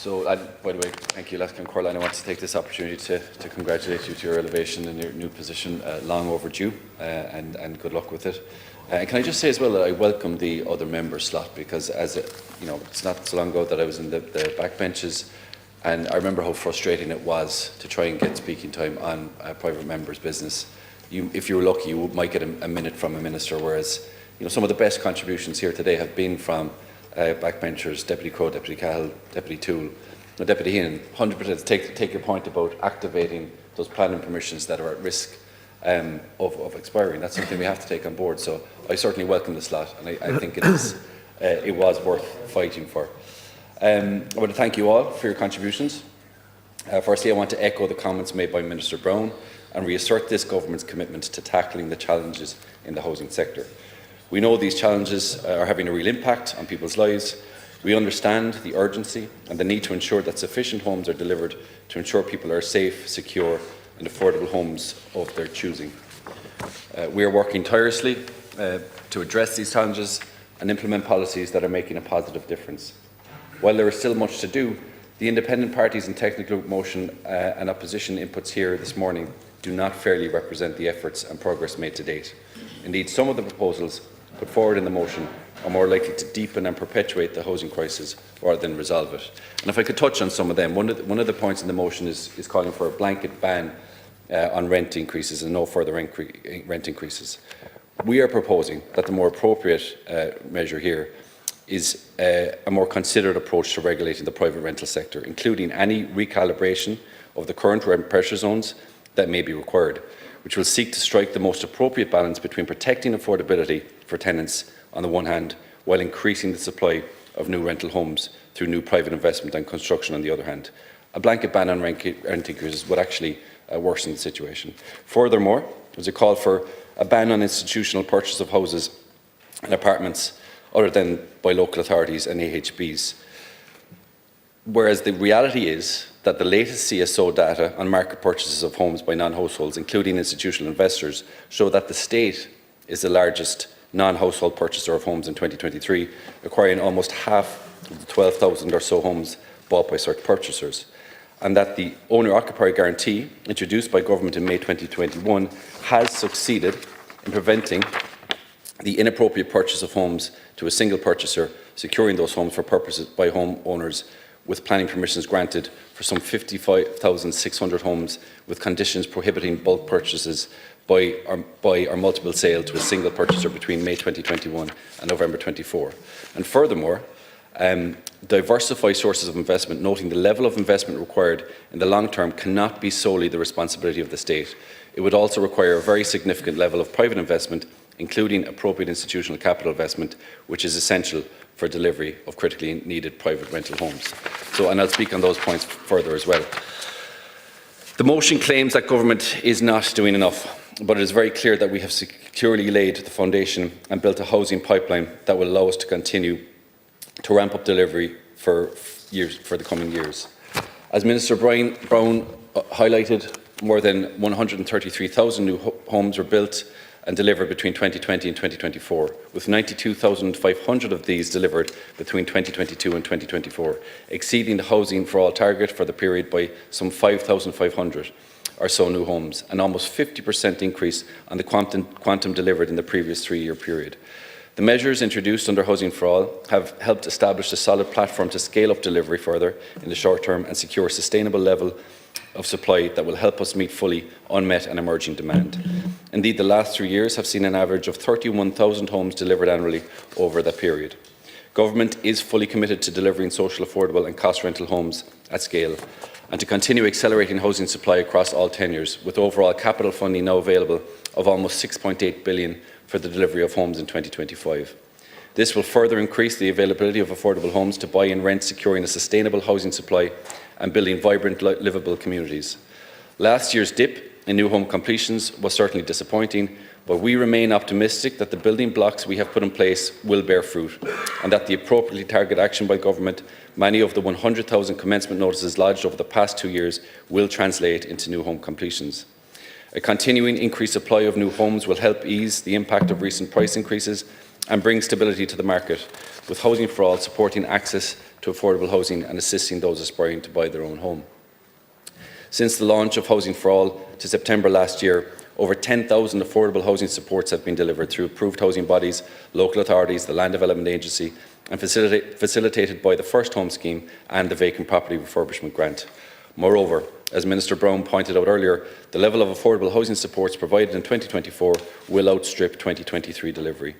By the way, thank you, Laskin Corline. I want to take this opportunity to congratulate you to your elevation in your new position, long overdue, and good luck with it. And can I just say as well that I welcome the other member slot, because it's not so long ago that I was in the backbenches, and I remember how frustrating it was to try and get speaking time on a private member's business. If you were lucky, you might get a minute from a minister, whereas some of the best contributions here today have been from backbenchers, Deputy Crowe, Deputy Cahill, Deputy Toole, Deputy Heenan. 100% take your point about activating those planning permissions that are at risk of expiring. That's something we have to take on board. So I certainly welcome this lot, and I think it was worth fighting for. I want to thank you all for your contributions. Firstly, I want to echo the comments made by Minister Brown and reassert this government's commitment to tackling the challenges in the housing sector. We know these challenges are having a real impact on people's lives. We understand the urgency and the need to ensure that sufficient homes are delivered to ensure people are safe, secure and affordable homes of their choosing. We are working tirelessly to address these challenges and implement policies that are making a positive difference. While there is still much to do, the independent parties in technical motion and opposition inputs here this morning do not fairly represent the efforts and progress made to date. Indeed, some of the proposals put forward in the motion are more likely to deepen and perpetuate the housing crisis rather than resolve it. And if I could touch on some of them, one of the points in the motion is calling for a blanket ban on rent increases and no further rent increases. We are proposing that the more appropriate measure here is a more considered approach to regulating the private rental sector, including any recalibration of the current rent pressure zones that may be required, which will seek to strike the most appropriate balance between protecting affordability for tenants on the one hand, while increasing the supply of new rental homes through new private investment and construction on the other hand. A blanket ban on rent increases would actually worsen the situation. Furthermore, there's a call for a ban on institutional purchase of houses and apartments other than by local authorities and AHBs. Whereas the reality is that the latest CSO data on market purchases of homes by non-households, including institutional investors, show that the state is the largest non-household purchaser of homes in 2023, acquiring almost half of the 12,000 or so homes bought by such purchasers, and that the owner-occupier guarantee, introduced by government in May 2021, has succeeded in preventing the inappropriate purchase of homes to a single purchaser, securing those homes for purposes by homeowners with planning permissions granted for some 55,600 homes, with conditions prohibiting bulk purchases by or multiple sale to a single purchaser between May 2021 and November 24. And furthermore, diversify sources of investment, noting the level of investment required in the long term cannot be solely the responsibility of the state. It would also require a very significant level of private investment, including appropriate institutional capital investment, which is essential for delivery of critically needed private rental homes. And I'll speak on those points further as well. The motion claims that government is not doing enough, but it is very clear that we have securely laid the foundation and built a housing pipeline that will allow us to continue to ramp up delivery for the coming years. As Minister Brown highlighted, more than 133,000 new homes were built and delivered between 2020 and 2024, with 92,500 of these delivered between 2022 and 2024, exceeding the Housing for All target for the period by some 5,500 or so new homes, an almost 50% increase on the quantum delivered in the previous 3-year period. The measures introduced under Housing for All have helped establish a solid platform to scale up delivery further in the short term and secure a sustainable level of supply that will help us meet fully unmet and emerging demand. Indeed, the last 3 years have seen an average of 31,000 homes delivered annually over that period. Government is fully committed to delivering social, affordable and cost rental homes at scale, and to continue accelerating housing supply across all tenures, with overall capital funding now available of almost 6.8 billion for the delivery of homes in 2025. This will further increase the availability of affordable homes to buy and rent, securing a sustainable housing supply and building vibrant, livable communities. Last year's dip in new home completions was certainly disappointing, but we remain optimistic that the building blocks we have put in place will bear fruit, and that the appropriately targeted action by government, many of the 100,000 commencement notices lodged over the past 2 years, will translate into new home completions. A continuing increased supply of new homes will help ease the impact of recent price increases and bring stability to the market, with Housing for All supporting access to affordable housing and assisting those aspiring to buy their own home. Since the launch of Housing for All to September last year, over 10,000 affordable housing supports have been delivered through approved housing bodies, local authorities, the Land Development Agency, and facilitated by the First Home Scheme and the Vacant Property Refurbishment Grant. Moreover, as Minister Brown pointed out earlier, the level of affordable housing supports provided in 2024 will outstrip 2023 delivery.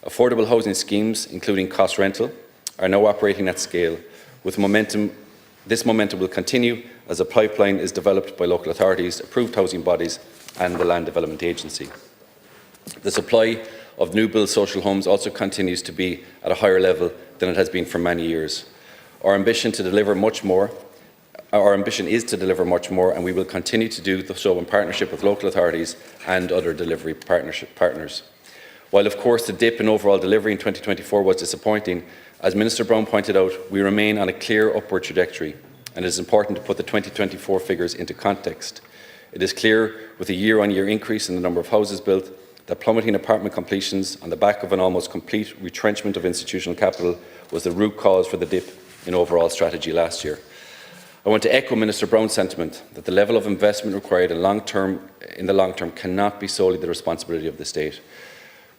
Affordable housing schemes, including cost rental, are now operating at scale. This momentum will continue as a pipeline is developed by local authorities, approved housing bodies and the Land Development Agency. The supply of new build social homes also continues to be at a higher level than it has been for many years. Our ambition is to deliver much more, and we will continue to do so in partnership with local authorities and other delivery partners. While, of course, the dip in overall delivery in 2024 was disappointing, as Minister Brown pointed out, we remain on a clear upward trajectory, and it is important to put the 2024 figures into context. It is clear, with a year-on-year increase in the number of houses built, that plummeting apartment completions on the back of an almost complete retrenchment of institutional capital was the root cause for the dip in overall strategy last year. I want to echo Minister Brown's sentiment that the level of investment required in the long term cannot be solely the responsibility of the state.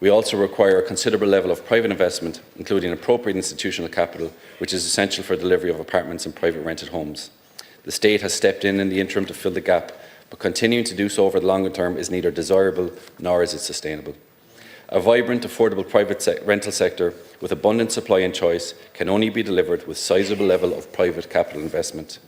We also require a considerable level of private investment, including appropriate institutional capital, which is essential for delivery of apartments and private rented homes. The state has stepped in the interim to fill the gap, but continuing to do so over the longer term is neither desirable nor is it sustainable. A vibrant, affordable private rental sector with abundant supply and choice can only be delivered with sizable level of private capital investment.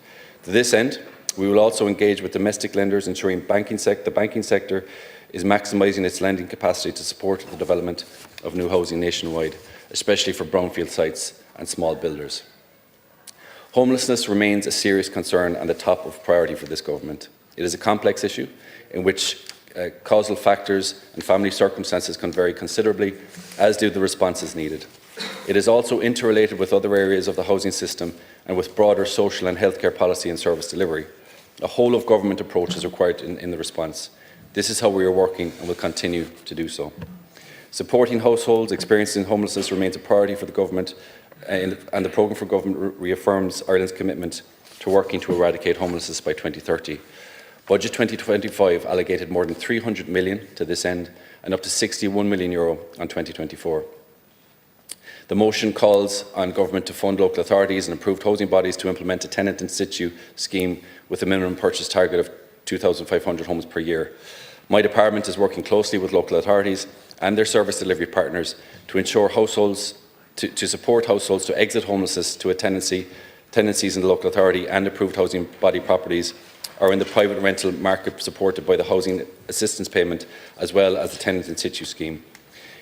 To this end, we will also engage with domestic lenders, ensuring the banking sector is maximising its lending capacity to support the development of new housing nationwide, especially for brownfield sites and small builders. Homelessness remains a serious concern and the top of priority for this government. It is a complex issue in which causal factors and family circumstances can vary considerably, as do the responses needed. It is also interrelated with other areas of the housing system and with broader social and healthcare policy and service delivery. A whole-of-government approach is required in the response. This is how we are working and will continue to do so. Supporting households experiencing homelessness remains a priority for the government, and the Programme for Government reaffirms Ireland's commitment to working to eradicate homelessness by 2030. Budget 2025 allocated more than 300 million to this end and up to €61 million on 2024. The motion calls on government to fund local authorities and approved housing bodies to implement a tenant in situ scheme with a minimum purchase target of 2,500 homes per year. My department is working closely with local authorities and their service delivery partners to ensure to support households to exit homelessness to a tenancies in the local authority and approved housing body properties or in the private rental market supported by the housing assistance payment as well as the tenant in situ scheme.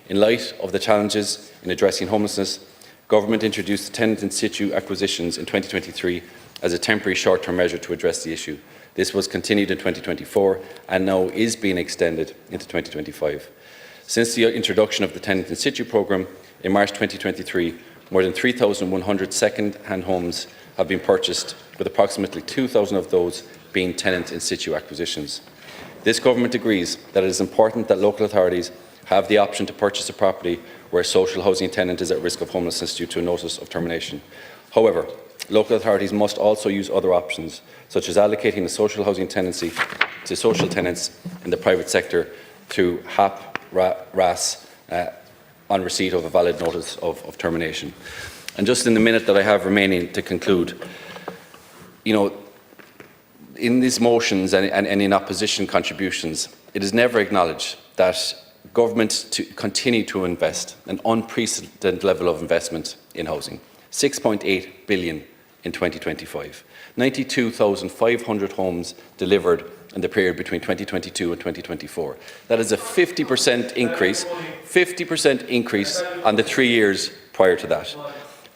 In light of the challenges in addressing homelessness, government introduced the tenant in situ acquisitions in 2023 as a temporary short-term measure to address the issue. This was continued in 2024 and now is being extended into 2025. Since the introduction of the tenant in situ programme in March 2023, more than 3,100 second-hand homes have been purchased, with approximately 2,000 of those being tenant in situ acquisitions. This government agrees that it is important that local authorities have the option to purchase a property where a social housing tenant is at risk of homelessness due to a notice of termination. However, local authorities must also use other options, such as allocating a social housing tenancy to social tenants in the private sector through HAP/RAS on receipt of a valid notice of termination. And just in the minute that I have remaining to conclude, in these motions and in opposition contributions, it is never acknowledged that government to continue to invest an unprecedented level of investment in housing, 6.8 billion in 2025, 92,500 homes delivered in the period between 2022 and 2024. That is a 50% increase on the 3 years prior to that.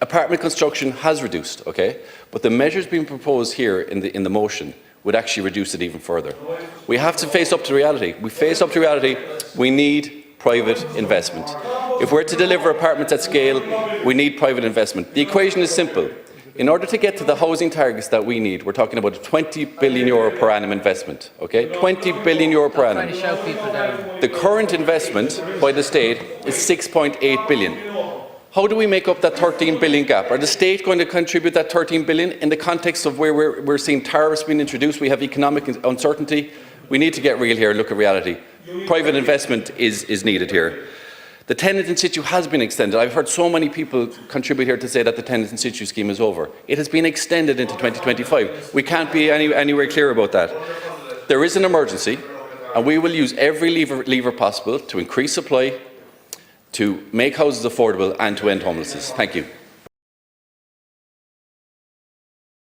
Apartment construction has reduced, okay, but the measures being proposed here in the motion would actually reduce it even further. We have to face up to reality. We need private investment. If we're to deliver apartments at scale, we need private investment. The equation is simple. In order to get to the housing targets that we need, we're talking about a €20 billion per annum investment, okay? €20 billion per annum. The current investment by the state is 6.8 billion. How do we make up that 13 billion gap? Are the state going to contribute that 13 billion in the context of where we're seeing tariffs being introduced? We have economic uncertainty. We need to get real here and look at reality. Private investment is needed here. The tenant in situ has been extended. I've heard so many people contribute here to say that the tenant in situ scheme is over. It has been extended into 2025. We can't be anywhere clear about that. There is an emergency, and we will use every lever possible to increase supply, to make houses affordable and to end homelessness. Thank you.